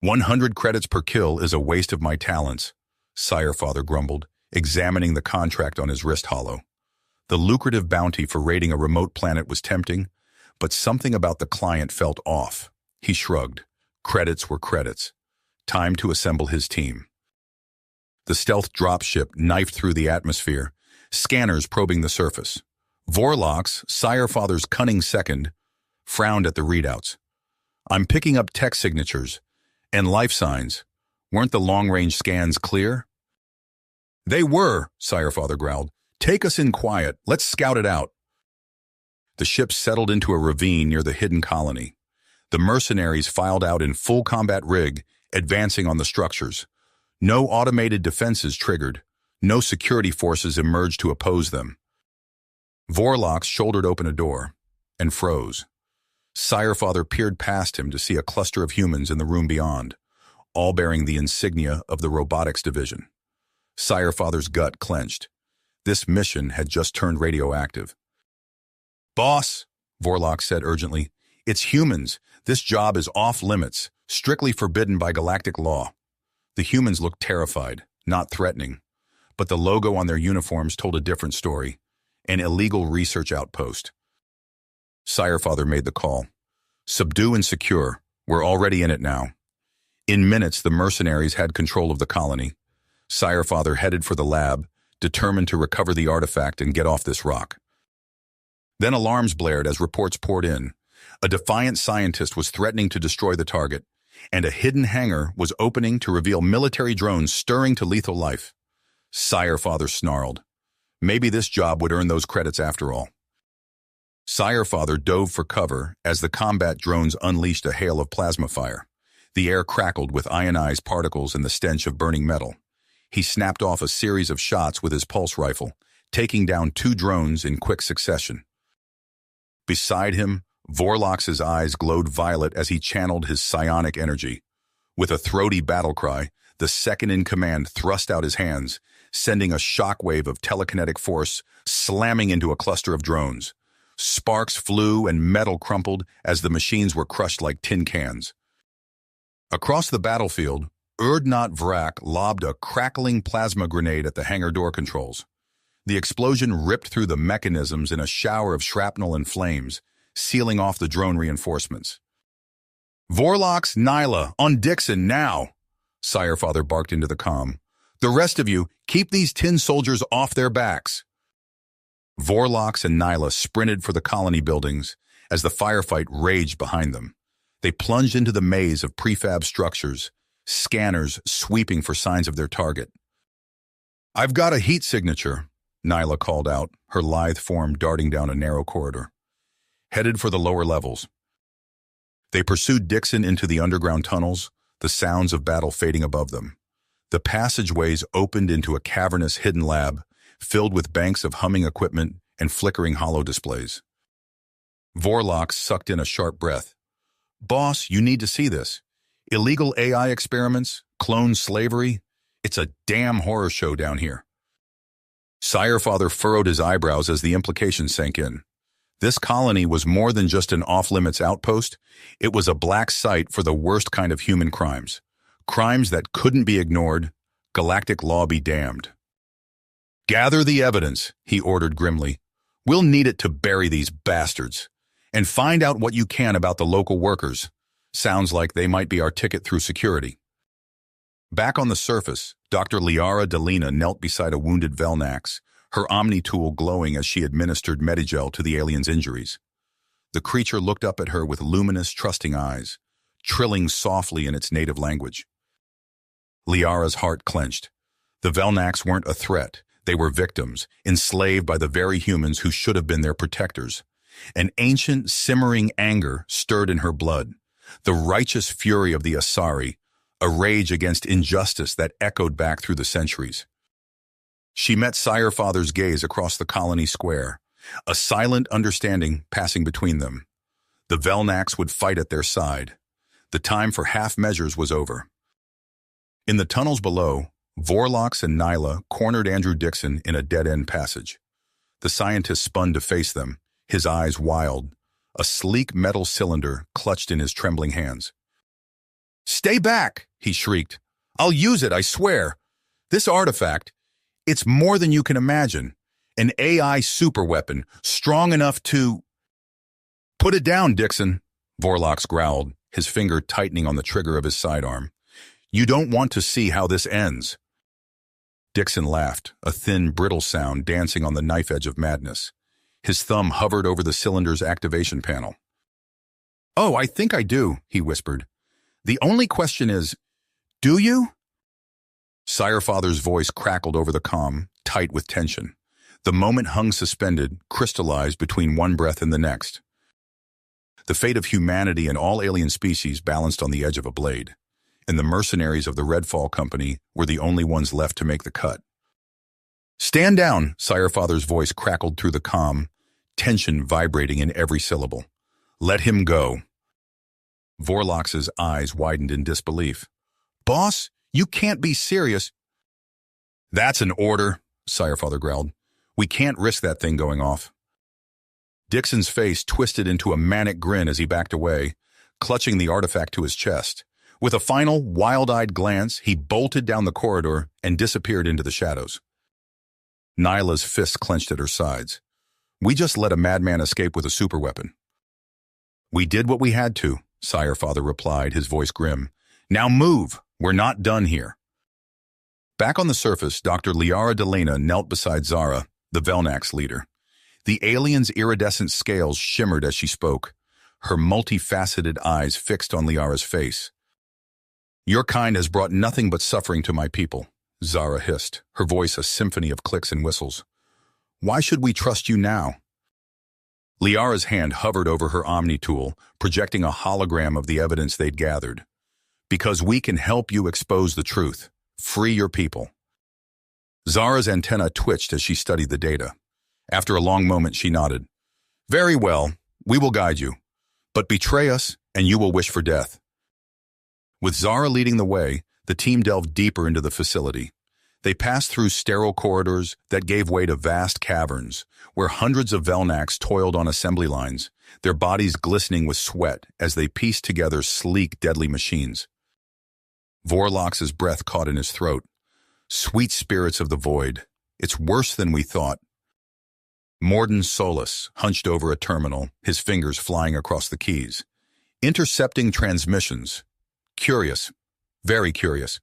100 credits per kill is a waste of my talents, Sire-Father grumbled, examining the contract on his wrist hollow. The lucrative bounty for raiding a remote planet was tempting, but something about the client felt off. He shrugged. Credits were credits. Time to assemble his team. The stealth dropship knifed through the atmosphere, scanners probing the surface. Vorlocks, Sire-Father's cunning second, frowned at the readouts. I'm picking up tech signatures and life signs. Weren't the long-range scans clear? They were, Sire-Father growled. Take us in quiet. Let's scout it out. The ship settled into a ravine near the hidden colony. The mercenaries filed out in full combat rig, advancing on the structures. No automated defenses triggered. No security forces emerged to oppose them. Vorlocks shouldered open a door and froze. Sire-Father peered past him to see a cluster of humans in the room beyond, all bearing the insignia of the robotics division. Sire-Father's gut clenched. This mission had just turned radioactive. Boss, Vorlocks said urgently, it's humans. This job is off limits, strictly forbidden by galactic law. The humans looked terrified, not threatening, but the logo on their uniforms told a different story, an illegal research outpost. Sire-Father made the call. Subdue and secure. We're already in it now. In minutes, the mercenaries had control of the colony. Sire-Father headed for the lab, determined to recover the artifact and get off this rock. Then alarms blared as reports poured in. A defiant scientist was threatening to destroy the target, and a hidden hangar was opening to reveal military drones stirring to lethal life. Sire-Father snarled. Maybe this job would earn those credits after all. Sire-Father dove for cover as the combat drones unleashed a hail of plasma fire. The air crackled with ionized particles and the stench of burning metal. He snapped off a series of shots with his pulse rifle, taking down 2 drones in quick succession. Beside him, Vorlocks' eyes glowed violet as he channeled his psionic energy. With a throaty battle cry, the second-in-command thrust out his hands, sending a shockwave of telekinetic force slamming into a cluster of drones. Sparks flew and metal crumpled as the machines were crushed like tin cans. Across the battlefield, Urdnot Vrak lobbed a crackling plasma grenade at the hangar door controls. The explosion ripped through the mechanisms in a shower of shrapnel and flames, sealing off the drone reinforcements. Vorlocks, Nyla, on Dixon now! Sire-Father barked into the comm. The rest of you, keep these tin soldiers off their backs. Vorlocks and Nyla sprinted for the colony buildings as the firefight raged behind them. They plunged into the maze of prefab structures, scanners sweeping for signs of their target. I've got a heat signature, Nyla called out, her lithe form darting down a narrow corridor. Headed for the lower levels. They pursued Dixon into the underground tunnels, the sounds of battle fading above them. The passageways opened into a cavernous hidden lab, filled with banks of humming equipment and flickering holo displays. Vorlocks sucked in a sharp breath. Boss, you need to see this. Illegal AI experiments, clone slavery. It's a damn horror show down here. Sire-Father furrowed his eyebrows as the implications sank in. This colony was more than just an off-limits outpost. It was a black site for the worst kind of human crimes. Crimes that couldn't be ignored. Galactic law be damned. Gather the evidence, he ordered grimly. We'll need it to bury these bastards. And find out what you can about the local workers. Sounds like they might be our ticket through security. Back on the surface, Dr. Liara Delina knelt beside a wounded Velnax, her Omni-tool glowing as she administered Medigel to the alien's injuries. The creature looked up at her with luminous, trusting eyes, trilling softly in its native language. Liara's heart clenched. The Velnax weren't a threat. They were victims, enslaved by the very humans who should have been their protectors. An ancient, simmering anger stirred in her blood, the righteous fury of the Asari, a rage against injustice that echoed back through the centuries. She met Sire-Father's gaze across the colony square, a silent understanding passing between them. The Velnax would fight at their side. The time for half measures was over. In the tunnels below, Vorlocks and Nyla cornered Andrew Dixon in a dead-end passage. The scientist spun to face them, his eyes wild, a sleek metal cylinder clutched in his trembling hands. Stay back, he shrieked. I'll use it, I swear. This artifact, it's more than you can imagine. An AI superweapon, strong enough to... Put it down, Dixon, Vorlox growled, his finger tightening on the trigger of his sidearm. You don't want to see how this ends. Dixon laughed, a thin, brittle sound dancing on the knife edge of madness. His thumb hovered over the cylinder's activation panel. Oh, I think I do, he whispered. The only question is, do you? Sirefather's voice crackled over the comm, tight with tension. The moment hung suspended, crystallized between one breath and the next. The fate of humanity and all alien species balanced on the edge of a blade, and the mercenaries of the Redfall Company were the only ones left to make the cut. Stand down, Sirefather's voice crackled through the comm, tension vibrating in every syllable. Let him go. Vorlox's eyes widened in disbelief. Boss, you can't be serious. That's an order, Sirefather growled. We can't risk that thing going off. Dixon's face twisted into a manic grin as he backed away, clutching the artifact to his chest. With a final, wild-eyed glance, he bolted down the corridor and disappeared into the shadows. Nyla's fists clenched at her sides. We just let a madman escape with a superweapon. We did what we had to, Sirefather replied, his voice grim. Now move! We're not done here. Back on the surface, Dr. Liara Delena knelt beside Zara, the Velnax leader. The alien's iridescent scales shimmered as she spoke, her multifaceted eyes fixed on Liara's face. Your kind has brought nothing but suffering to my people, Zara hissed, her voice a symphony of clicks and whistles. Why should we trust you now? Liara's hand hovered over her Omni tool, projecting a hologram of the evidence they'd gathered. Because we can help you expose the truth. Free your people. Zara's antenna twitched as she studied the data. After a long moment, she nodded. Very well, we will guide you. But betray us, and you will wish for death. With Zara leading the way, the team delved deeper into the facility. They passed through sterile corridors that gave way to vast caverns, where hundreds of Velnax toiled on assembly lines, their bodies glistening with sweat as they pieced together sleek, deadly machines. Vorlox's breath caught in his throat. Sweet spirits of the void. It's worse than we thought. Morden Solus hunched over a terminal, his fingers flying across the keys. Intercepting transmissions. Curious. Very curious.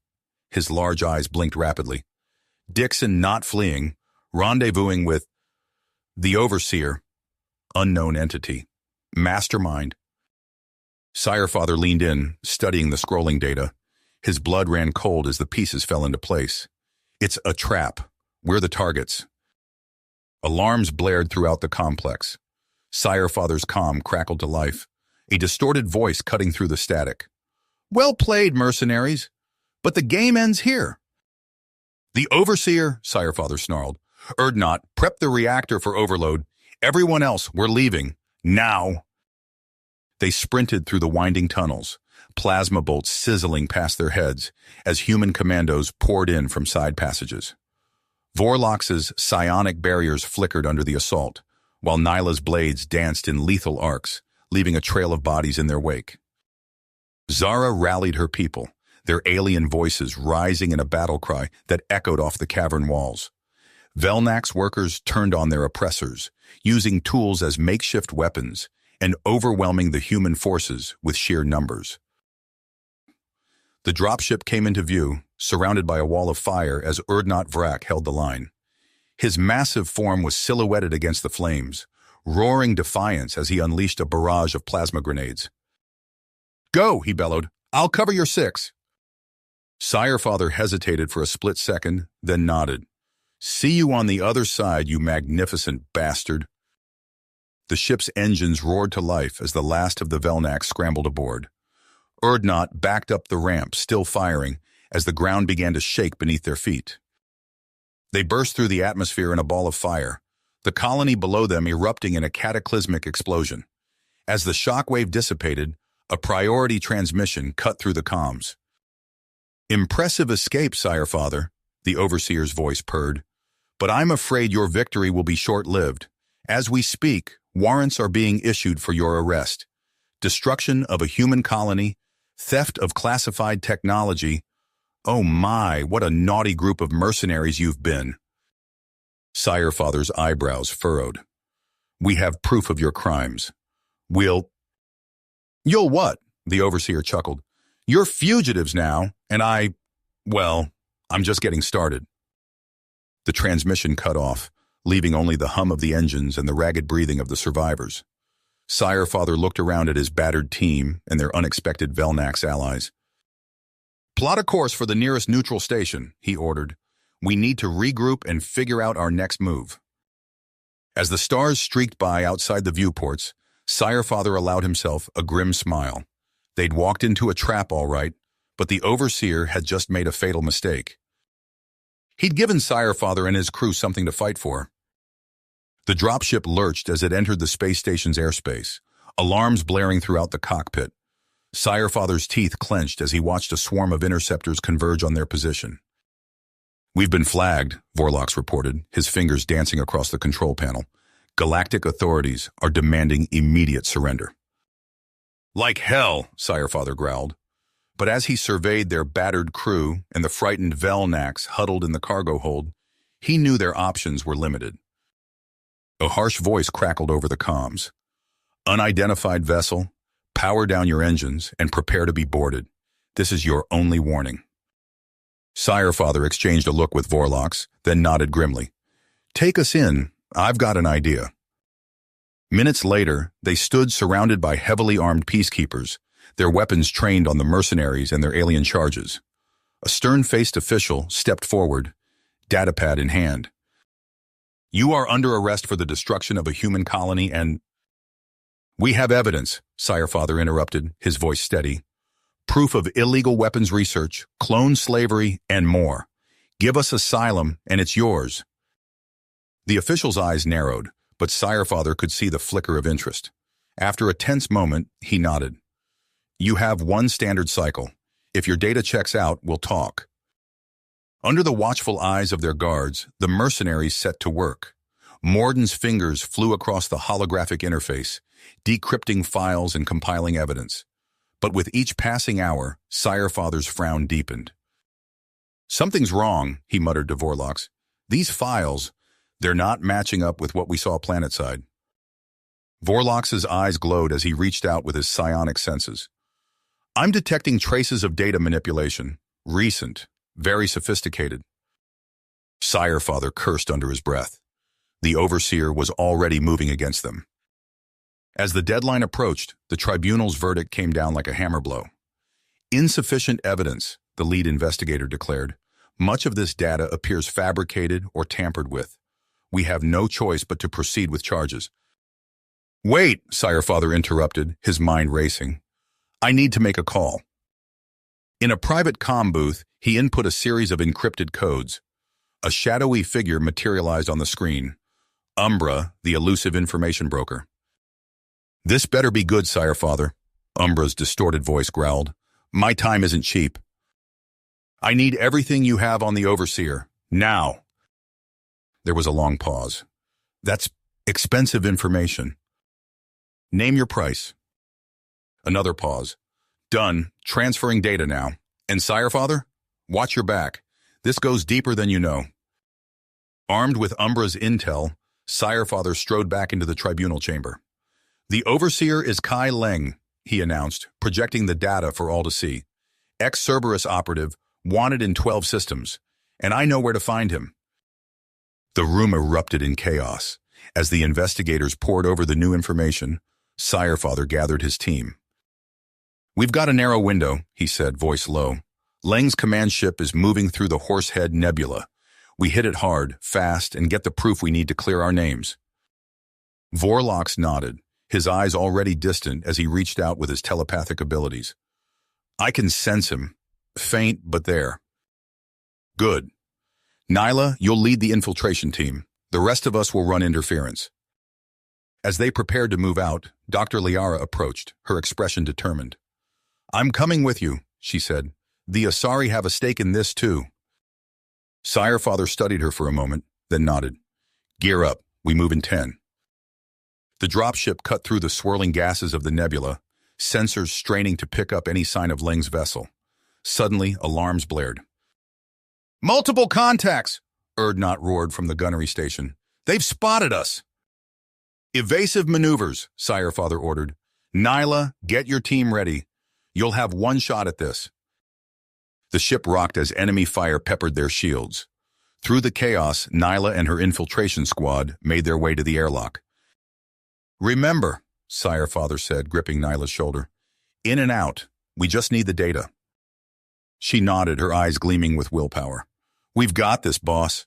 His large eyes blinked rapidly. Dixon not fleeing, rendezvousing with the Overseer, unknown entity, mastermind. Sirefather leaned in, studying the scrolling data. His blood ran cold as the pieces fell into place. It's a trap. We're the targets. Alarms blared throughout the complex. Sirefather's comm crackled to life, a distorted voice cutting through the static. Well played, mercenaries. But the game ends here. The Overseer, Sirefather snarled. Urdnot, prep the reactor for overload. Everyone else, we're leaving. Now. They sprinted through the winding tunnels, plasma bolts sizzling past their heads as human commandos poured in from side passages. Vorlox's psionic barriers flickered under the assault, while Nyla's blades danced in lethal arcs, leaving a trail of bodies in their wake. Zara rallied her people, their alien voices rising in a battle cry that echoed off the cavern walls. Velnax workers turned on their oppressors, using tools as makeshift weapons and overwhelming the human forces with sheer numbers. The dropship came into view, surrounded by a wall of fire as Urdnot Vrak held the line. His massive form was silhouetted against the flames, roaring defiance as he unleashed a barrage of plasma grenades. Go, he bellowed. I'll cover your six. Sirefather hesitated for a split second, then nodded. See you on the other side, you magnificent bastard. The ship's engines roared to life as the last of the Velnax scrambled aboard. Urdnot backed up the ramp, still firing, as the ground began to shake beneath their feet. They burst through the atmosphere in a ball of fire, the colony below them erupting in a cataclysmic explosion. As the shockwave dissipated, a priority transmission cut through the comms. Impressive escape, Sirefather, the Overseer's voice purred. But I'm afraid your victory will be short-lived. As we speak, warrants are being issued for your arrest. Destruction of a human colony, Theft of classified technology. Oh my, what a naughty group of mercenaries you've been. Sirefather's eyebrows furrowed. We have proof of your crimes. You'll what? The overseer chuckled. You're fugitives now, and I'm just getting started. The transmission cut off, leaving only the hum of the engines and the ragged breathing of the survivors. Sirefather looked around at his battered team and their unexpected Velnax allies. Plot a course for the nearest neutral station, he ordered. We need to regroup and figure out our next move. As the stars streaked by outside the viewports, Sirefather allowed himself a grim smile. They'd walked into a trap all right, but the overseer had just made a fatal mistake. He'd given Sirefather and his crew something to fight for. The dropship lurched as it entered the space station's airspace, alarms blaring throughout the cockpit. Sirefather's teeth clenched as he watched a swarm of interceptors converge on their position. We've been flagged, Vorlox reported, his fingers dancing across the control panel. Galactic authorities are demanding immediate surrender. Like hell, Sirefather growled. But as he surveyed their battered crew and the frightened Velnax huddled in the cargo hold, he knew their options were limited. A harsh voice crackled over the comms. Unidentified vessel, power down your engines and prepare to be boarded. This is your only warning. Sirefather exchanged a look with Vorlox, then nodded grimly. Take us in. I've got an idea. Minutes later, they stood surrounded by heavily armed peacekeepers, their weapons trained on the mercenaries and their alien charges. A stern-faced official stepped forward, datapad in hand. You are under arrest for the destruction of a human colony and... We have evidence, Sirefather interrupted, his voice steady. Proof of illegal weapons research, clone slavery, and more. Give us asylum, and it's yours. The official's eyes narrowed, but Sirefather could see the flicker of interest. After a tense moment, he nodded. You have one standard cycle. If your data checks out, we'll talk. Under the watchful eyes of their guards, the mercenaries set to work. Morden's fingers flew across the holographic interface, decrypting files and compiling evidence. But with each passing hour, Sirefather's frown deepened. Something's wrong, he muttered to Vorlox. These files, they're not matching up with what we saw planetside. Vorlox's eyes glowed as he reached out with his psionic senses. I'm detecting traces of data manipulation. Recent, very sophisticated. Sirefather cursed under his breath. The overseer was already moving against them. As the deadline approached, the tribunal's verdict came down like a hammer blow. Insufficient evidence, the lead investigator declared. Much of this data appears fabricated or tampered with. We have no choice but to proceed with charges. Wait, Sirefather interrupted, his mind racing. I need to make a call. In a private comm booth, he input a series of encrypted codes. A shadowy figure materialized on the screen. Umbra, the elusive information broker. This better be good, Sirefather, Umbra's distorted voice growled. My time isn't cheap. I need everything you have on the overseer, now. There was a long pause. That's expensive information. Name your price. Another pause. Done. Transferring data now. And Sirefather, watch your back. This goes deeper than you know. Armed with Umbra's intel, Sirefather strode back into the tribunal chamber. The overseer is Kai Leng, he announced, projecting the data for all to see. Ex-Cerberus operative, wanted in 12 systems, and I know where to find him. The room erupted in chaos. As the investigators poured over the new information, Sirefather gathered his team. We've got a narrow window, he said, voice low. Leng's command ship is moving through the Horsehead Nebula. We hit it hard, fast, and get the proof we need to clear our names. Vorlox nodded, his eyes already distant as he reached out with his telepathic abilities. I can sense him. Faint, but there. Good. Nyla, you'll lead the infiltration team. The rest of us will run interference. As they prepared to move out, Dr. Liara approached, her expression determined. I'm coming with you, she said. The Asari have a stake in this too. Sirefather studied her for a moment, then nodded. Gear up, we move in 10. The dropship cut through the swirling gases of the nebula, sensors straining to pick up any sign of Leng's vessel. Suddenly, alarms blared. "Multiple contacts!" Erdnot roared from the gunnery station. "They've spotted us!" "Evasive maneuvers," Sirefather ordered. "Nyla, get your team ready. You'll have one shot at this." The ship rocked as enemy fire peppered their shields. Through the chaos, Nyla and her infiltration squad made their way to the airlock. "Remember," Sirefather said, gripping Nyla's shoulder. "In and out. We just need the data." She nodded, her eyes gleaming with willpower. "We've got this, boss."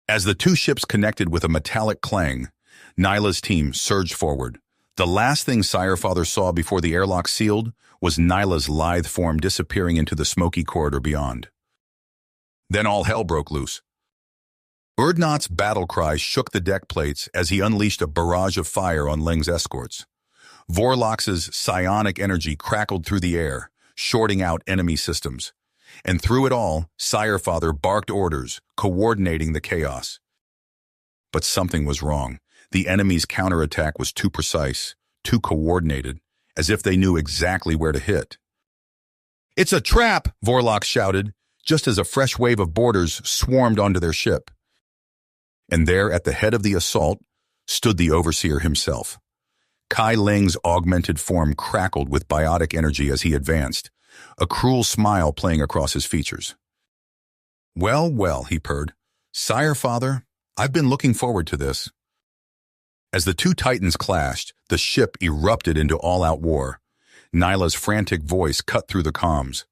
As the two ships connected with a metallic clang, Nyla's team surged forward. The last thing Sirefather saw before the airlock sealed was Nyla's lithe form disappearing into the smoky corridor beyond. Then all hell broke loose. Erdnot's battle cry shook the deck plates as he unleashed a barrage of fire on Leng's escorts. Vorlox's psionic energy crackled through the air, shorting out enemy systems. And through it all, Sirefather barked orders, coordinating the chaos. But something was wrong. The enemy's counterattack was too precise, too coordinated, as if they knew exactly where to hit. "It's a trap!" Vorlox shouted, just as a fresh wave of boarders swarmed onto their ship. And there, at the head of the assault, stood the Overseer himself. Kai Ling's augmented form crackled with biotic energy as he advanced, a cruel smile playing across his features. "Well, well," he purred. "Sirefather, I've been looking forward to this." As the two titans clashed, the ship erupted into all-out war. Nyla's frantic voice cut through the comms.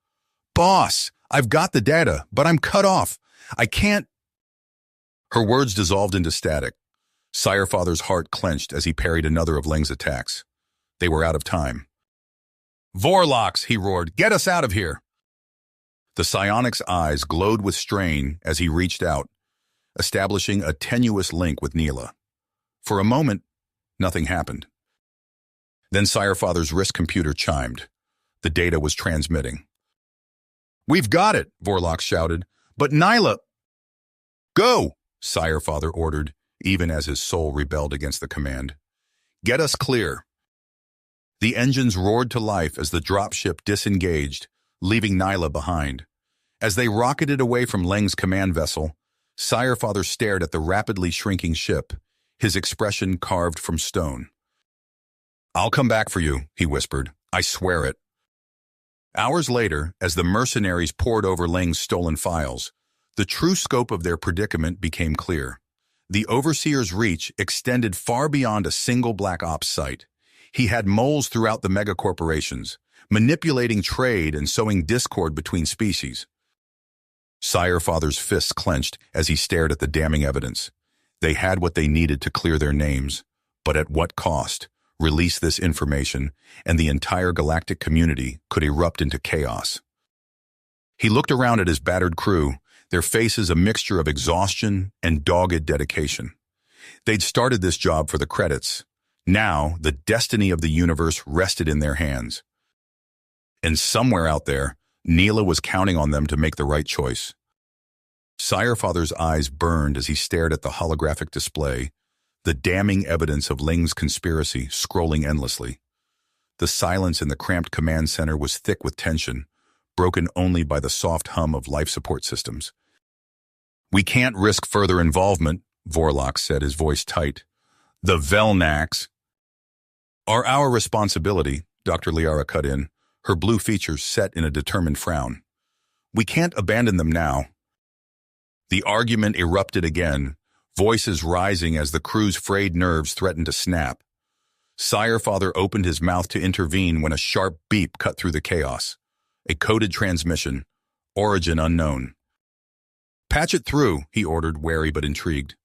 "Boss, I've got the data, but I'm cut off. I can't—" Her words dissolved into static. Sirefather's heart clenched as he parried another of Leng's attacks. They were out of time. "Vorlox," he roared, "get us out of here!" The psionic's eyes glowed with strain as he reached out, establishing a tenuous link with Nyla. For a moment, nothing happened. Then Sirefather's wrist computer chimed. The data was transmitting. "We've got it," Vorlox shouted. "But Nyla—" "Go!" Sirefather ordered, even as his soul rebelled against the command. "Get us clear." The engines roared to life as the dropship disengaged, leaving Nyla behind. As they rocketed away from Leng's command vessel, Sirefather stared at the rapidly shrinking ship, his expression carved from stone. "I'll come back for you," he whispered. "I swear it." Hours later, as the mercenaries pored over Leng's stolen files, the true scope of their predicament became clear. The Overseer's reach extended far beyond a single Black Ops site. He had moles throughout the megacorporations, manipulating trade and sowing discord between species. Sirefather's fists clenched as he stared at the damning evidence. They had what they needed to clear their names, but at what cost? Release this information, and the entire galactic community could erupt into chaos. He looked around at his battered crew, their faces a mixture of exhaustion and dogged dedication. They'd started this job for the credits. Now, the destiny of the universe rested in their hands. And somewhere out there, Nyla was counting on them to make the right choice. Sirefather's eyes burned as he stared at the holographic display, the damning evidence of Leng's conspiracy scrolling endlessly. The silence in the cramped command center was thick with tension, broken only by the soft hum of life support systems. "We can't risk further involvement," Vorlox said, his voice tight. "The Velnax are our responsibility," Dr. Liara cut in, her blue features set in a determined frown. "We can't abandon them now." The argument erupted again, voices rising as the crew's frayed nerves threatened to snap. Sirefather opened his mouth to intervene when a sharp beep cut through the chaos. A coded transmission, origin unknown. "Patch it through," he ordered, wary but intrigued.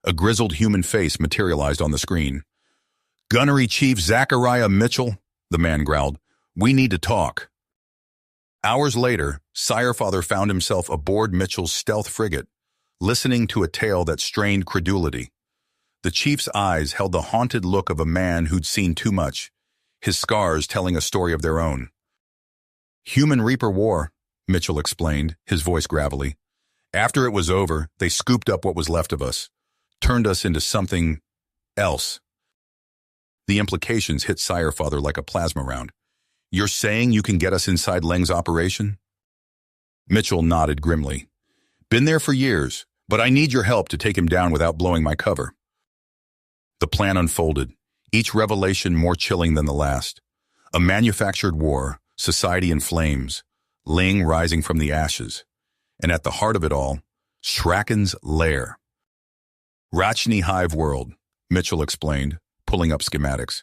A grizzled human face materialized on the screen. "Gunnery Chief Zachariah Mitchell," the man growled. "We need to talk." Hours later, Sirefather found himself aboard Mitchell's stealth frigate, listening to a tale that strained credulity. The chief's eyes held the haunted look of a man who'd seen too much, his scars telling a story of their own. "Human Reaper War," Mitchell explained, his voice gravelly. "After it was over, they scooped up what was left of us, turned us into something else." The implications hit Sirefather like a plasma round. You're saying you can get us inside Leng's operation? Mitchell nodded grimly. Been there for years, but I need your help to take him down without blowing my cover. The plan unfolded, each revelation more chilling than the last. A manufactured war, society in flames, Ling rising from the ashes, and at the heart of it all, Shracken's lair. Rachni Hive World, Mitchell explained, pulling up schematics.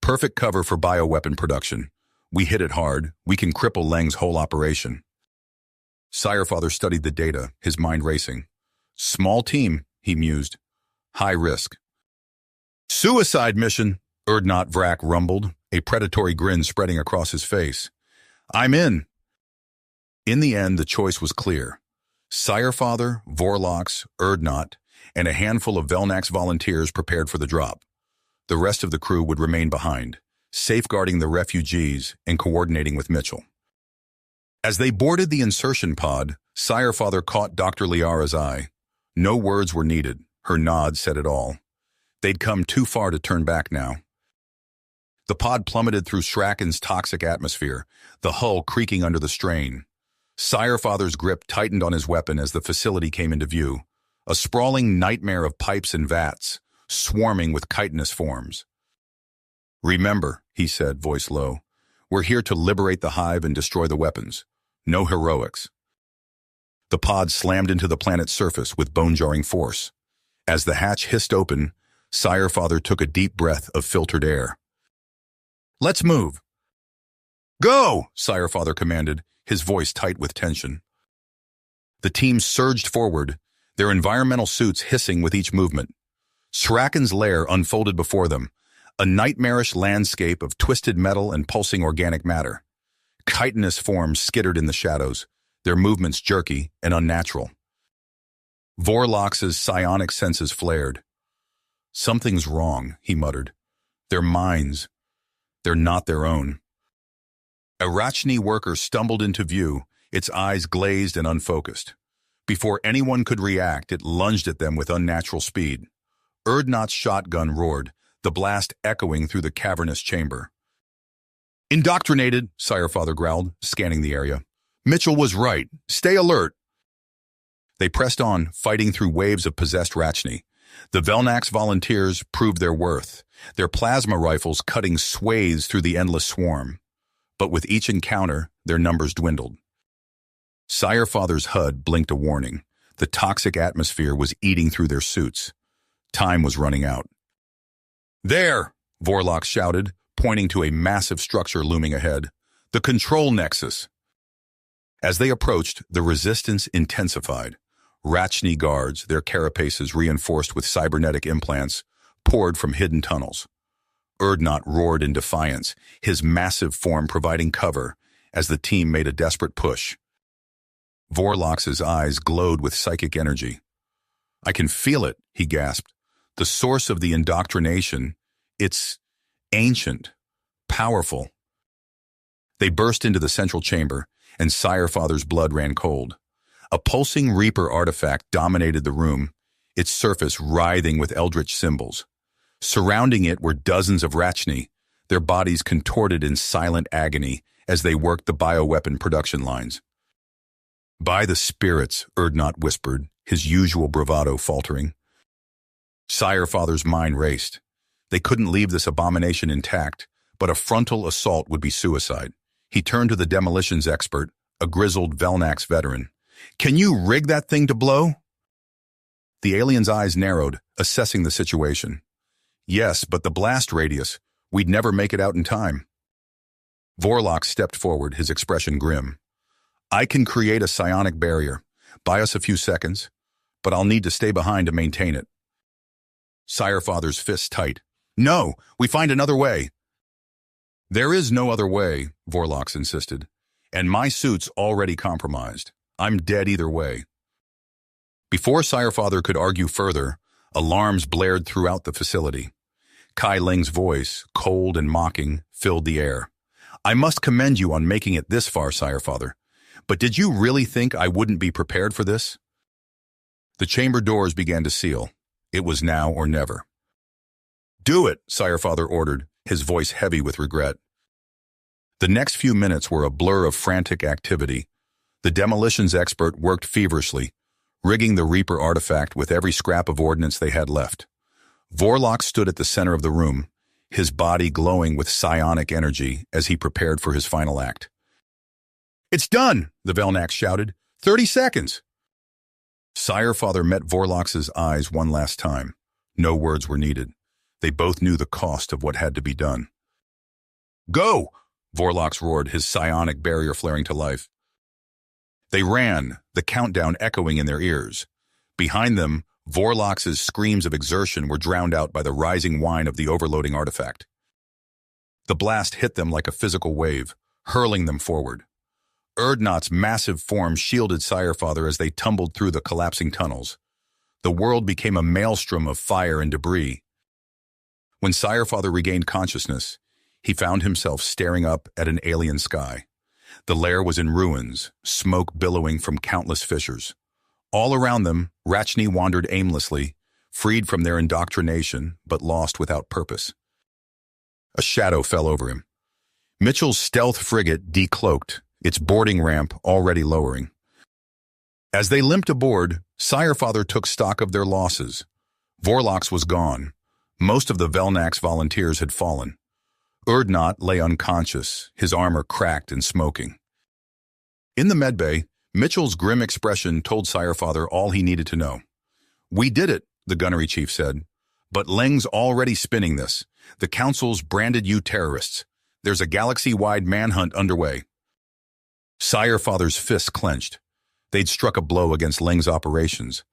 Perfect cover for bioweapon production. We hit it hard, we can cripple Leng's whole operation. Sirefather studied the data, his mind racing. Small team, he mused. High risk. Suicide mission, Erdnot Vrak rumbled, a predatory grin spreading across his face. I'm in. In the end, the choice was clear. Sirefather, Vorlox, Erdnot, and a handful of Velnax volunteers prepared for the drop. The rest of the crew would remain behind, safeguarding the refugees and coordinating with Mitchell. As they boarded the insertion pod, Sirefather caught Dr. Liara's eye. No words were needed. Her nod said it all. They'd come too far to turn back now. The pod plummeted through Shracken's toxic atmosphere, the hull creaking under the strain. Sirefather's grip tightened on his weapon as the facility came into view, a sprawling nightmare of pipes and vats, swarming with chitinous forms. Remember, he said, voice low, we're here to liberate the hive and destroy the weapons. No heroics. The pod slammed into the planet's surface with bone-jarring force. As the hatch hissed open, Sirefather took a deep breath of filtered air. Let's move. Go, Sirefather commanded, his voice tight with tension. The team surged forward, their environmental suits hissing with each movement. Shracken's lair unfolded before them, a nightmarish landscape of twisted metal and pulsing organic matter. Chitinous forms skittered in the shadows, their movements jerky and unnatural. Vorlox's psionic senses flared. Something's wrong, he muttered. Their minds. They're not their own. A Rachni worker stumbled into view, its eyes glazed and unfocused. Before anyone could react, it lunged at them with unnatural speed. Erdnot's shotgun roared, the blast echoing through the cavernous chamber. Indoctrinated, Sirefather growled, scanning the area. Mitchell was right. Stay alert. They pressed on, fighting through waves of possessed Rachni. The Velnax volunteers proved their worth, their plasma rifles cutting swathes through the endless swarm. But with each encounter, their numbers dwindled. Sirefather's HUD blinked a warning. The toxic atmosphere was eating through their suits. Time was running out. There, Vorlox shouted, pointing to a massive structure looming ahead. The control nexus. As they approached, the resistance intensified. Rachni guards, their carapaces reinforced with cybernetic implants, poured from hidden tunnels. Erdnot roared in defiance, his massive form providing cover as the team made a desperate push. Vorlox's eyes glowed with psychic energy. I can feel it, he gasped. The source of the indoctrination, it's ancient, powerful. They burst into the central chamber, and Sirefather's blood ran cold. A pulsing Reaper artifact dominated the room, its surface writhing with eldritch symbols. Surrounding it were dozens of Rachni, their bodies contorted in silent agony as they worked the bioweapon production lines. By the spirits, Erdnot whispered, his usual bravado faltering. Sirefather's mind raced. They couldn't leave this abomination intact, but a frontal assault would be suicide. He turned to the demolitions expert, a grizzled Velnax veteran. Can you rig that thing to blow? The alien's eyes narrowed, assessing the situation. Yes, but the blast radius. We'd never make it out in time. Vorlox stepped forward, his expression grim. I can create a psionic barrier. Buy us a few seconds, but I'll need to stay behind to maintain it. Sirefather's fists tight. No, we find another way. There is no other way, Vorlox insisted, and my suit's already compromised. I'm dead either way. Before Sirefather could argue further, alarms blared throughout the facility. Kai Ling's voice, cold and mocking, filled the air. I must commend you on making it this far, Sirefather. But did you really think I wouldn't be prepared for this? The chamber doors began to seal. It was now or never. Do it, Sirefather ordered, his voice heavy with regret. The next few minutes were a blur of frantic activity. The demolitions expert worked feverishly, rigging the Reaper artifact with every scrap of ordnance they had left. Vorlok stood at the center of the room, his body glowing with psionic energy as he prepared for his final act. "It's done!" the Velnax shouted. 30 seconds! Sirefather met Vorlok's eyes one last time. No words were needed. They both knew the cost of what had to be done. "Go!" Vorlok roared, his psionic barrier flaring to life. They ran, the countdown echoing in their ears. Behind them, Vorlok's screams of exertion were drowned out by the rising whine of the overloading artifact. The blast hit them like a physical wave, hurling them forward. Urdnot's massive form shielded Sirefather as they tumbled through the collapsing tunnels. The world became a maelstrom of fire and debris. When Sirefather regained consciousness, he found himself staring up at an alien sky. The lair was in ruins, smoke billowing from countless fissures. All around them, Rachni wandered aimlessly, freed from their indoctrination, but lost without purpose. A shadow fell over him. Mitchell's stealth frigate decloaked, its boarding ramp already lowering. As they limped aboard, Sirefather took stock of their losses. Vorlok's was gone. Most of the Velnax volunteers had fallen. Urdnot lay unconscious, his armor cracked and smoking. In the medbay, Mitchell's grim expression told Sirefather all he needed to know. "We did it," the gunnery chief said. "But Leng's already spinning this. The Council's branded you terrorists. There's a galaxy-wide manhunt underway." Sirefather's fists clenched. They'd struck a blow against Leng's operations.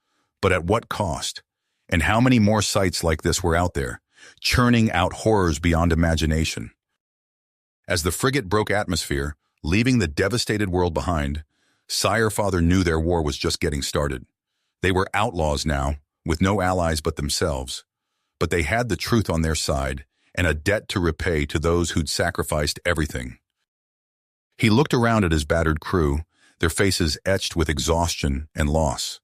But at what cost? And how many more sites like this were out there, churning out horrors beyond imagination? As the frigate broke atmosphere, leaving the devastated world behind, Sirefather knew their war was just getting started. They were outlaws now, with no allies but themselves. But they had the truth on their side, and a debt to repay to those who'd sacrificed everything. He looked around at his battered crew, their faces etched with exhaustion and loss.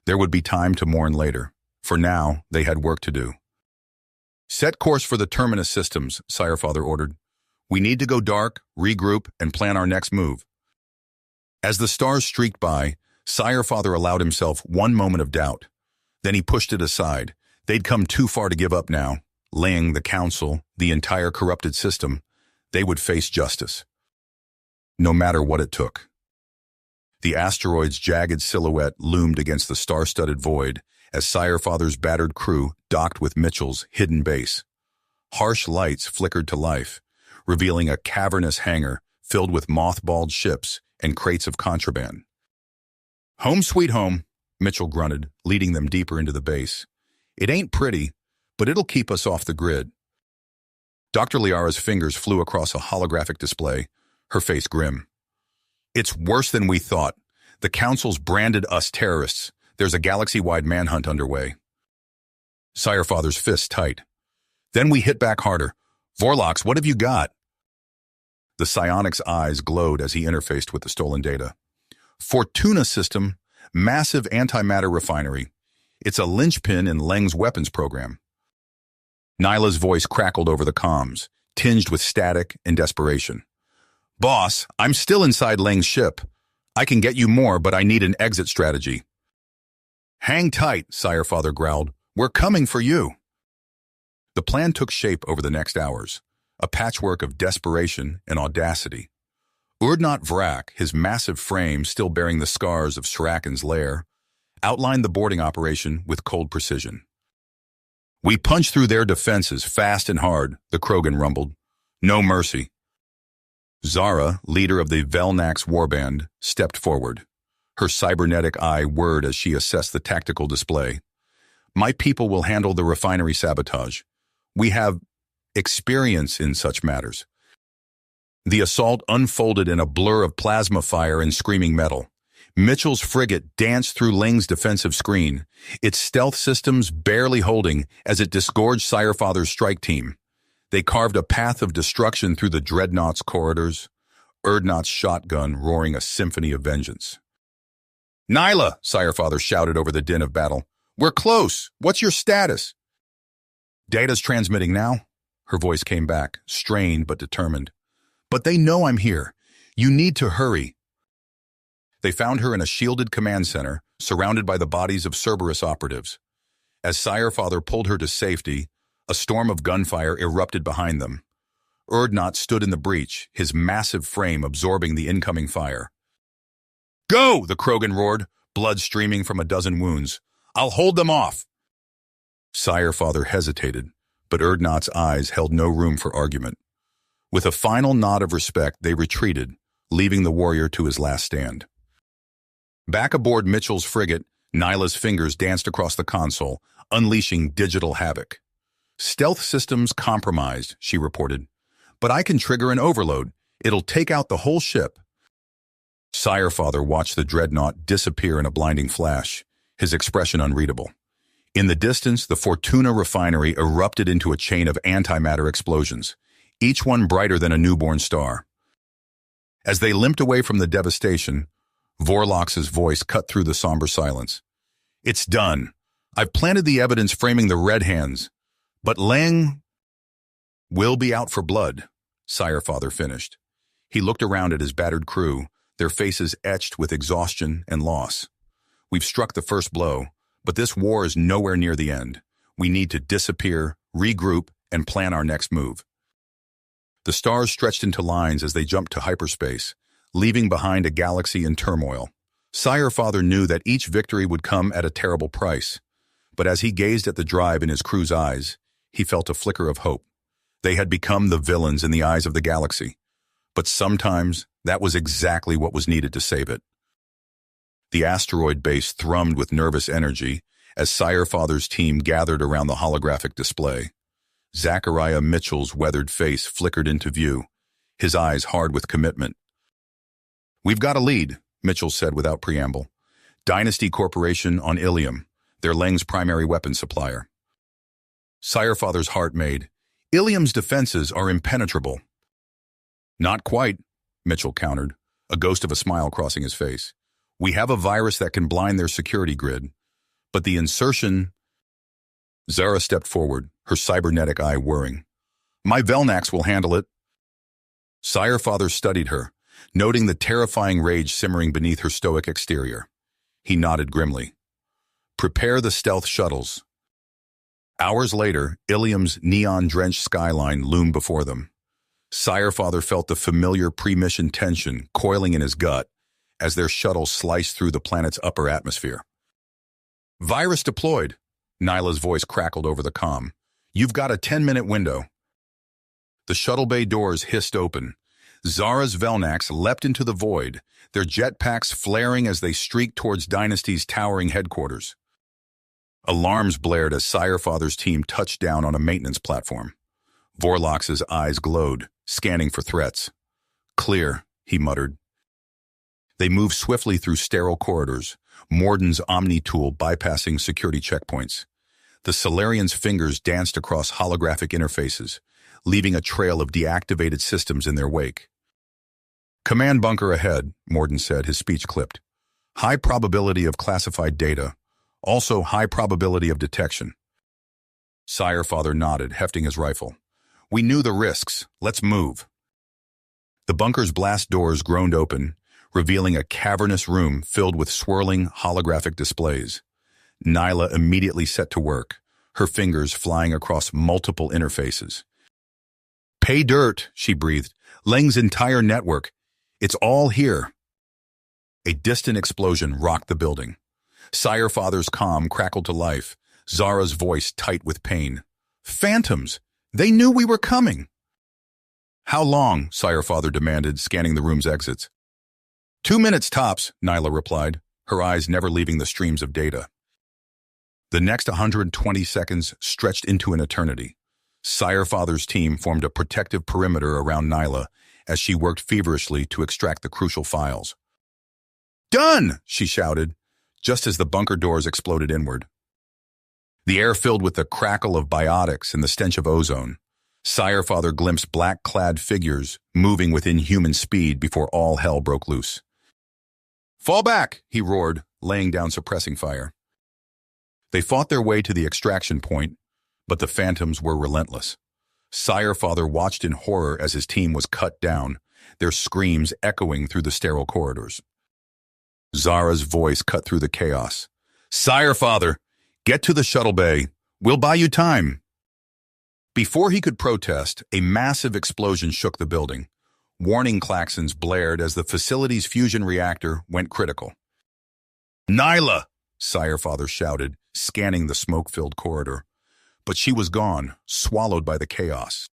There would be time to mourn later. For now, they had work to do. "Set course for the Terminus systems," Sirefather ordered. "We need to go dark, regroup, and plan our next move." As the stars streaked by, Sirefather allowed himself one moment of doubt. Then he pushed it aside. They'd come too far to give up now. Ling, the Council, the entire corrupted system, they would face justice. No matter what it took. The asteroid's jagged silhouette loomed against the star-studded void as Sirefather's battered crew docked with Mitchell's hidden base. Harsh lights flickered to life, revealing a cavernous hangar filled with mothballed ships and crates of contraband. "Home sweet home," Mitchell grunted, leading them deeper into the base. "It ain't pretty, but it'll keep us off the grid." Dr. Liara's fingers flew across a holographic display, her face grim. "It's worse than we thought. The Council's branded us terrorists. There's a galaxy-wide manhunt underway." Sirefather's fists tight. "Then we hit back harder. Vorlok, what have you got?" The psionic's eyes glowed as he interfaced with the stolen data. "Fortuna system, massive antimatter refinery. It's a linchpin in Leng's weapons program." Nyla's voice crackled over the comms, tinged with static and desperation. "Boss, I'm still inside Leng's ship. I can get you more, but I need an exit strategy." "Hang tight," Sirefather growled. "We're coming for you." The plan took shape over the next hours, a patchwork of desperation and audacity. Urdnot Vrak, his massive frame still bearing the scars of Shraken's lair, outlined the boarding operation with cold precision. "We punch through their defenses fast and hard," the Krogan rumbled. "No mercy." Zara, leader of the Velnax warband, stepped forward. Her cybernetic eye whirred as she assessed the tactical display. "My people will handle the refinery sabotage. We have experience in such matters." The assault unfolded in a blur of plasma fire and screaming metal. Mitchell's frigate danced through Ling's defensive screen, its stealth systems barely holding as it disgorged Sirefather's strike team. They carved a path of destruction through the dreadnought's corridors, Urdnot's shotgun roaring a symphony of vengeance. "Nyla!" Sirefather shouted over the din of battle. "We're close! What's your status?" Data's transmitting now. Her voice came back, strained but determined. But they know I'm here. You need to hurry. They found her in a shielded command center, surrounded by the bodies of Cerberus operatives. As Sire-Father pulled her to safety, a storm of gunfire erupted behind them. Urdnot stood in the breach, his massive frame absorbing the incoming fire. "Go!" the Krogan roared, blood streaming from a dozen wounds. "I'll hold them off!" Sire-Father hesitated, but Urdnot's eyes held no room for argument. With a final nod of respect, they retreated, leaving the warrior to his last stand. Back aboard Mitchell's frigate, Nyla's fingers danced across the console, unleashing digital havoc. "Stealth systems compromised," she reported. "But I can trigger an overload. It'll take out the whole ship." Sire-Father watched the dreadnought disappear in a blinding flash, his expression unreadable. In the distance, the Fortuna refinery erupted into a chain of antimatter explosions, each one brighter than a newborn star. As they limped away from the devastation, Vorlox's voice cut through the somber silence. "It's done. I've planted the evidence framing the Red Hands, but Lang will be out for blood," Sire-Father finished. He looked around at his battered crew, their faces etched with exhaustion and loss. "We've struck the first blow, but this war is nowhere near the end. We need to disappear, regroup, and plan our next move." The stars stretched into lines as they jumped to hyperspace, leaving behind a galaxy in turmoil. Sire-Father knew that each victory would come at a terrible price, but as he gazed at the drive in his crew's eyes, he felt a flicker of hope. They had become the villains in the eyes of the galaxy, but sometimes that was exactly what was needed to save it. The asteroid base thrummed with nervous energy as Sire-Father's team gathered around the holographic display. Zachariah Mitchell's weathered face flickered into view, his eyes hard with commitment. "We've got a lead," Mitchell said without preamble. "Dynasty Corporation on Ilium, their Leng's primary weapon supplier." Sire-Father's heart made. "Ilium's defenses are impenetrable." "Not quite," Mitchell countered, a ghost of a smile crossing his face. "We have a virus that can blind their security grid, but the insertion—" Zara stepped forward, her cybernetic eye whirring. "My Velnax will handle it." Sire-Father studied her, noting the terrifying rage simmering beneath her stoic exterior. He nodded grimly. "Prepare the stealth shuttles." Hours later, Ilium's neon-drenched skyline loomed before them. Sire-Father felt the familiar pre-mission tension coiling in his gut as their shuttle sliced through the planet's upper atmosphere. "Virus deployed," Nyla's voice crackled over the comm. "You've got a 10-minute window." The shuttle bay doors hissed open. Zara's Velnax leapt into the void, their jetpacks flaring as they streaked towards Dynasty's towering headquarters. Alarms blared as Sire-Father's team touched down on a maintenance platform. Vorlox's eyes glowed, scanning for threats. "Clear," he muttered. They moved swiftly through sterile corridors, Morden's Omni-tool bypassing security checkpoints. The Solarian's fingers danced across holographic interfaces, leaving a trail of deactivated systems in their wake. "Command bunker ahead," Morden said, his speech clipped. "High probability of classified data, also high probability of detection." Sire-Father nodded, hefting his rifle. "We knew the risks. Let's move." The bunker's blast doors groaned open, revealing a cavernous room filled with swirling holographic displays. Nyla immediately set to work, her fingers flying across multiple interfaces. "Pay dirt," she breathed. "Leng's entire network. It's all here." A distant explosion rocked the building. Sire-Father's comm crackled to life, Zara's voice tight with pain. "Phantoms! They knew we were coming!" "How long?" Sire-Father demanded, scanning the room's exits. 2 minutes tops, Nyla replied, her eyes never leaving the streams of data. The next 120 seconds stretched into an eternity. Sire-Father's team formed a protective perimeter around Nyla as she worked feverishly to extract the crucial files. "Done!" she shouted, just as the bunker doors exploded inward. The air filled with the crackle of biotics and the stench of ozone. Sire-Father glimpsed black-clad figures moving with inhuman speed before all hell broke loose. "Fall back!" he roared, laying down suppressing fire. They fought their way to the extraction point, But the phantoms were relentless. Sire-Father watched in horror as his team was cut down, their screams echoing through the sterile corridors. Zara's voice cut through the chaos. "Sire-Father, get to the shuttle bay. We'll buy you time." Before he could protest, a massive explosion shook the building. Warning klaxons blared as the facility's fusion reactor went critical. "Nyla!" Sire-Father shouted, scanning the smoke-filled corridor. But she was gone, swallowed by the chaos.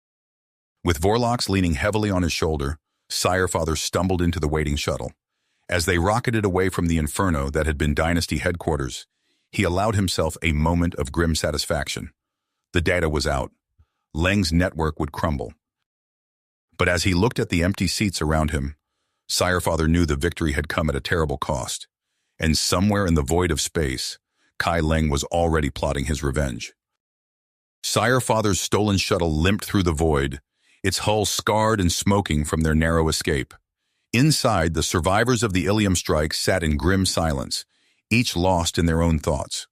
With Vorlox leaning heavily on his shoulder, Sire-Father stumbled into the waiting shuttle. As they rocketed away from the inferno that had been Dynasty headquarters, he allowed himself a moment of grim satisfaction. The data was out. Leng's network would crumble. But as he looked at the empty seats around him, Sire-Father knew the victory had come at a terrible cost. And somewhere in the void of space, Kai Leng was already plotting his revenge. Sire-Father's stolen shuttle limped through the void, its hull scarred and smoking from their narrow escape. Inside, the survivors of the Ilium strike sat in grim silence, each lost in their own thoughts.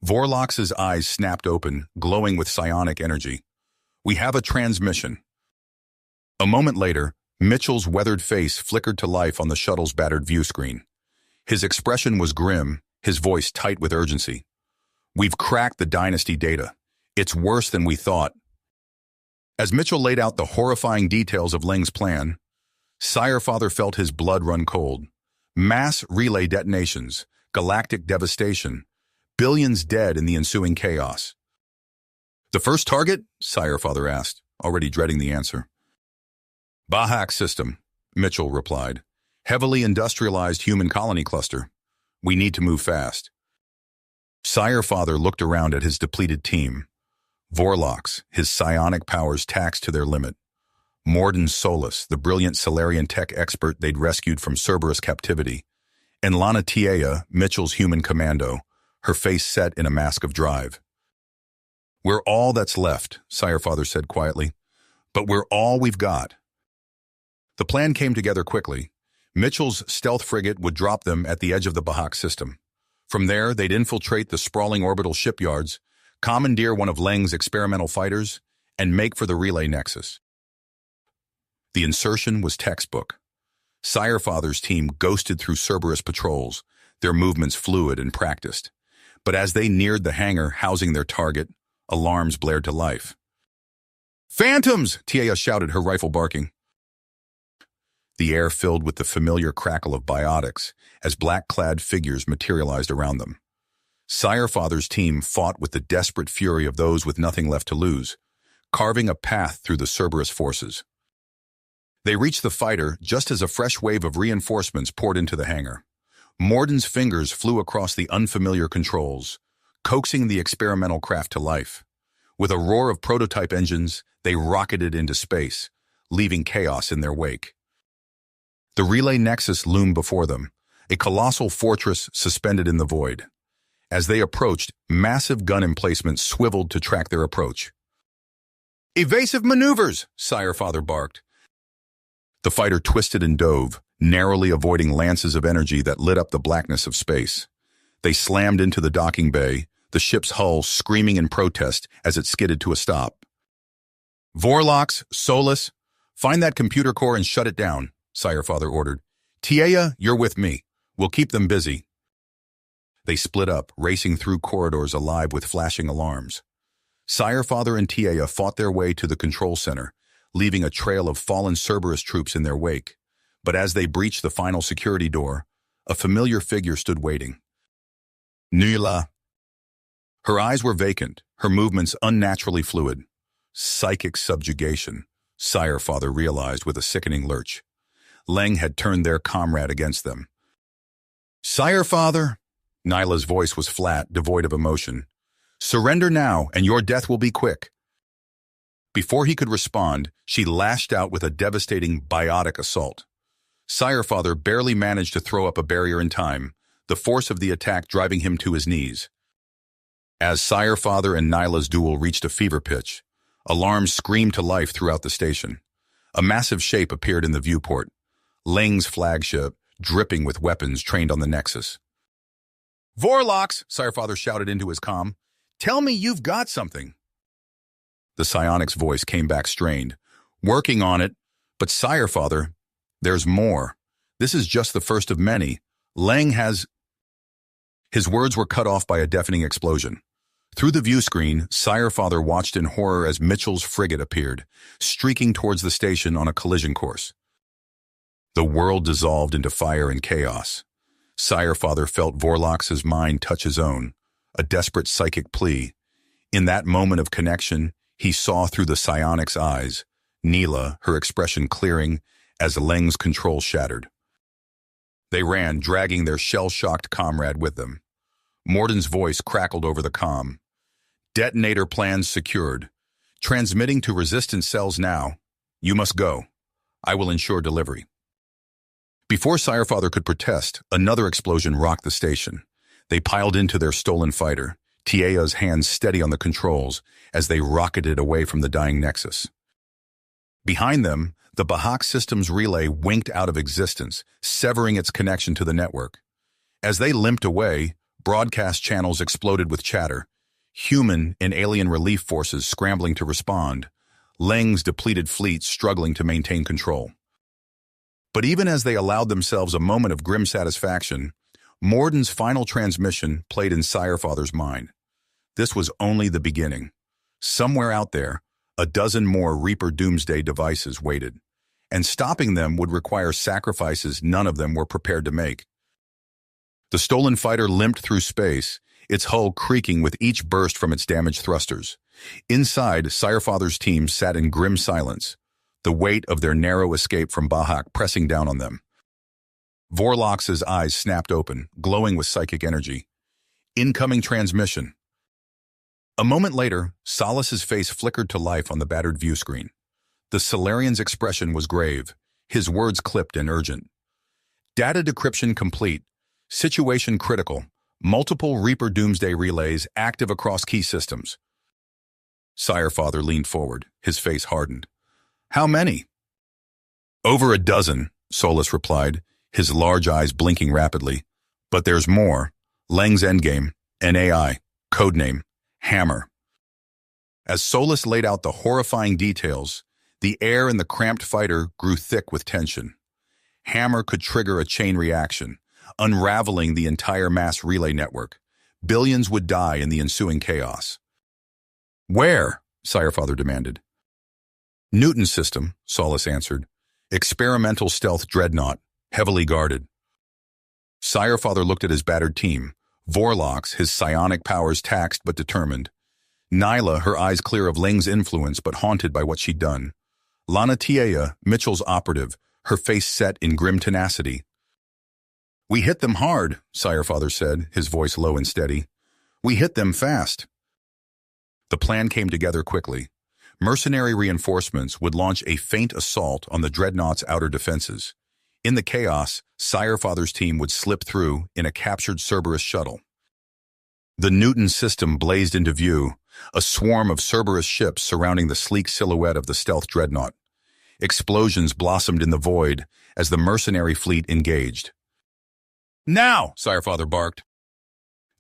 Vorlox's eyes snapped open, glowing with psionic energy. "We have a transmission." A moment later, Mitchell's weathered face flickered to life on the shuttle's battered view screen. His expression was grim, his voice tight with urgency. "We've cracked the Dynasty data. It's worse than we thought." As Mitchell laid out the horrifying details of Leng's plan, Sire-Father felt his blood run cold. Mass relay detonations, galactic devastation, billions dead in the ensuing chaos. "The first target?" Sire-Father asked, already dreading the answer. "Bahak system," Mitchell replied. "Heavily industrialized human colony cluster. We need to move fast." Sire-Father looked around at his depleted team. Vorlox, his psionic powers taxed to their limit. Morden Solus, the brilliant Solarian tech expert they'd rescued from Cerberus captivity. And Lana Tiea, Mitchell's human commando, her face set in a mask of drive. "We're all that's left," Sire-Father said quietly. "But we're all we've got." The plan came together quickly. Mitchell's stealth frigate would drop them at the edge of the Bahak system. From there, they'd infiltrate the sprawling orbital shipyards, commandeer one of Leng's experimental fighters, and make for the relay nexus. The insertion was textbook. Sire-Father's team ghosted through Cerberus patrols, their movements fluid and practiced. But as they neared the hangar housing their target, alarms blared to life. "Phantoms!" Tiea shouted, her rifle barking. The air filled with the familiar crackle of biotics as black-clad figures materialized around them. Sire-Father's team fought with the desperate fury of those with nothing left to lose, carving a path through the Cerberus forces. They reached the fighter just as a fresh wave of reinforcements poured into the hangar. Morden's fingers flew across the unfamiliar controls, coaxing the experimental craft to life. With a roar of prototype engines, they rocketed into space, leaving chaos in their wake. The relay nexus loomed before them, a colossal fortress suspended in the void. As they approached, massive gun emplacements swiveled to track their approach. "Evasive maneuvers!" Sire-Father barked. The fighter twisted and dove, narrowly avoiding lances of energy that lit up the blackness of space. They slammed into the docking bay, the ship's hull screaming in protest as it skidded to a stop. "Vorlox, Solus, find that computer core and shut it down," Sire-Father ordered. "Tiea, you're with me. We'll keep them busy." They split up, racing through corridors alive with flashing alarms. Sire-Father and Tiea fought their way to the control center, leaving a trail of fallen Cerberus troops in their wake. But as they breached the final security door, a familiar figure stood waiting. Nyla. Her eyes were vacant, her movements unnaturally fluid. Psychic subjugation, Sire-Father realized with a sickening lurch. Leng had turned their comrade against them. "Sire-Father," Nyla's voice was flat, devoid of emotion. "Surrender now, and your death will be quick." Before he could respond, she lashed out with a devastating biotic assault. Sire-Father barely managed to throw up a barrier in time, the force of the attack driving him to his knees. As Sire-Father and Nyla's duel reached a fever pitch, alarms screamed to life throughout the station. A massive shape appeared in the viewport, Leng's flagship, dripping with weapons trained on the Nexus. "Vorlox!" Sire-Father shouted into his comm. Tell me you've got something. The psionic's voice came back strained. Working on it, but Sire Father, there's more. This is just the first of many. Lang has... His words were cut off by a deafening explosion. Through the view screen, Sire Father watched in horror as Mitchell's frigate appeared, streaking towards the station on a collision course. The world dissolved into fire and chaos. Sire Father felt Vorlox's mind touch his own, a desperate psychic plea. In that moment of connection, he saw through the psionic's eyes, Neela, her expression clearing, as Leng's control shattered. They ran, dragging their shell-shocked comrade with them. Morden's voice crackled over the comm. Detonator plans secured. Transmitting to resistance cells now. You must go. I will ensure delivery. Before Sirefather could protest, another explosion rocked the station. They piled into their stolen fighter, Tiea's hands steady on the controls as they rocketed away from the dying Nexus. Behind them, the Bahak Systems relay winked out of existence, severing its connection to the network. As they limped away, broadcast channels exploded with chatter, human and alien relief forces scrambling to respond, Leng's depleted fleet struggling to maintain control. But even as they allowed themselves a moment of grim satisfaction, Morden's final transmission played in Sirefather's mind. This was only the beginning. Somewhere out there, a dozen more Reaper Doomsday devices waited, and stopping them would require sacrifices none of them were prepared to make. The stolen fighter limped through space, its hull creaking with each burst from its damaged thrusters. Inside, Sirefather's team sat in grim silence, the weight of their narrow escape from Bahak pressing down on them. Vorlox's eyes snapped open, glowing with psychic energy. Incoming transmission. A moment later, Solus's face flickered to life on the battered view screen. The Solarian's expression was grave, his words clipped and urgent. Data decryption complete. Situation critical. Multiple Reaper Doomsday relays active across key systems. Sirefather leaned forward, his face hardened. How many? Over a dozen, Solus replied, his large eyes blinking rapidly. But there's more. Leng's endgame, an AI, codename, Hammer. As Solus laid out the horrifying details, the air in the cramped fighter grew thick with tension. Hammer could trigger a chain reaction, unraveling the entire mass relay network. Billions would die in the ensuing chaos. Where? Sirefather demanded. Newton system, Solus answered. Experimental stealth dreadnought, heavily guarded. Sirefather looked at his battered team. Vorlox, his psionic powers taxed but determined. Nyla, her eyes clear of Ling's influence but haunted by what she'd done. Lana Tiea, Mitchell's operative, her face set in grim tenacity. We hit them hard, Sirefather said, his voice low and steady. We hit them fast. The plan came together quickly. Mercenary reinforcements would launch a feint assault on the dreadnought's outer defenses. In the chaos, Sirefather's team would slip through in a captured Cerberus shuttle. The Newton system blazed into view, a swarm of Cerberus ships surrounding the sleek silhouette of the stealth dreadnought. Explosions blossomed in the void as the mercenary fleet engaged. Now, Sirefather barked.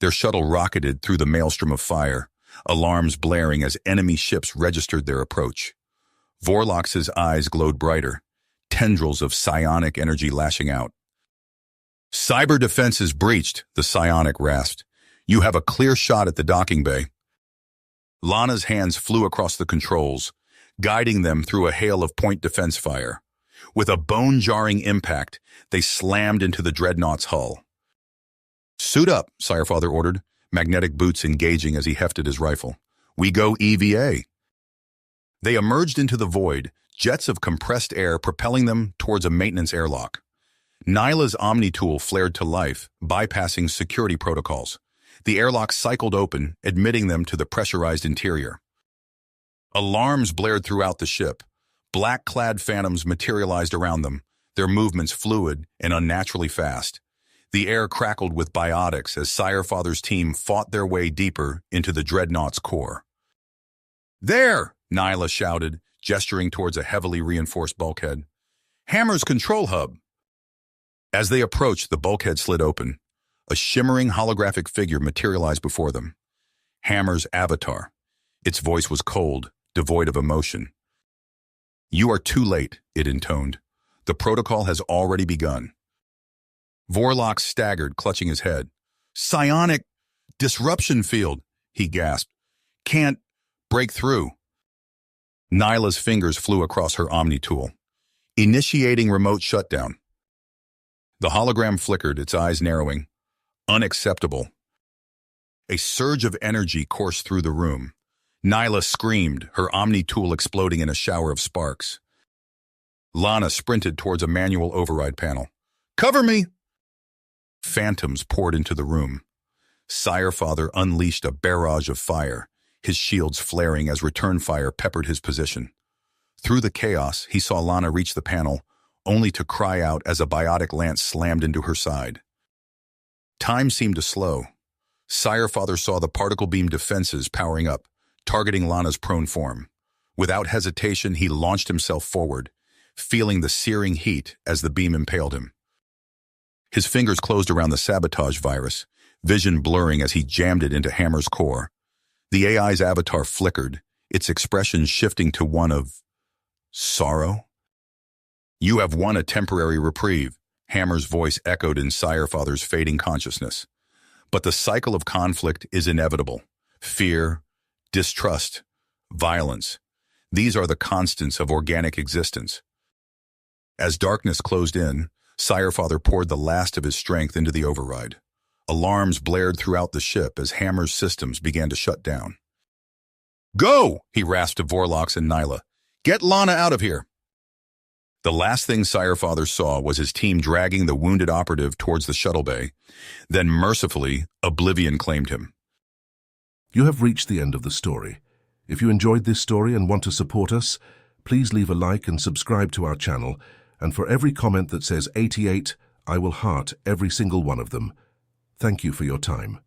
Their shuttle rocketed through the maelstrom of fire, alarms blaring as enemy ships registered their approach. Vorlox's eyes glowed brighter, tendrils of psionic energy lashing out. Cyber defense is breached, the psionic rasped. You have a clear shot at the docking bay. Lana's hands flew across the controls, guiding them through a hail of point defense fire. With a bone-jarring impact, they slammed into the dreadnought's hull. Suit up, Sirefather ordered, magnetic boots engaging as he hefted his rifle. We go EVA. They emerged into the void, jets of compressed air propelling them towards a maintenance airlock. Nyla's Omni-tool flared to life, bypassing security protocols. The airlock cycled open, admitting them to the pressurized interior. Alarms blared throughout the ship. Black-clad phantoms materialized around them, their movements fluid and unnaturally fast. The air crackled with biotics as Sirefather's team fought their way deeper into the dreadnought's core. There! Nyla shouted, gesturing towards a heavily reinforced bulkhead. Hammer's control hub! As they approached, the bulkhead slid open. A shimmering holographic figure materialized before them. Hammer's avatar. Its voice was cold, devoid of emotion. "You are too late," it intoned. "The protocol has already begun." Vorlok staggered, clutching his head. "Psionic disruption field," he gasped. "Can't break through." Nyla's fingers flew across her Omni tool. "Initiating remote shutdown." The hologram flickered, its eyes narrowing. Unacceptable. A surge of energy coursed through the room. Nyla screamed, her Omni tool exploding in a shower of sparks. Lana sprinted towards a manual override panel. "Cover me!" Phantoms poured into the room. Sirefather unleashed a barrage of fire, his shields flaring as return fire peppered his position. Through the chaos, he saw Lana reach the panel, only to cry out as a biotic lance slammed into her side. Time seemed to slow. Sirefather saw the particle beam defenses powering up, targeting Lana's prone form. Without hesitation, he launched himself forward, feeling the searing heat as the beam impaled him. His fingers closed around the sabotage virus, vision blurring as he jammed it into Hammer's core. The AI's avatar flickered, its expression shifting to one of sorrow. "You have won a temporary reprieve," Hammer's voice echoed in Sirefather's fading consciousness. "But the cycle of conflict is inevitable. Fear, distrust, violence. These are the constants of organic existence." As darkness closed in, Sirefather poured the last of his strength into the override. Alarms blared throughout the ship as Hammer's systems began to shut down. "Go!" he rasped to Vorlox and Nyla. "Get Lana out of here!" The last thing Sirefather saw was his team dragging the wounded operative towards the shuttle bay. Then, mercifully, oblivion claimed him. You have reached the end of the story. If you enjoyed this story and want to support us, please leave a like and subscribe to our channel, and for every comment that says 88, I will heart every single one of them. Thank you for your time.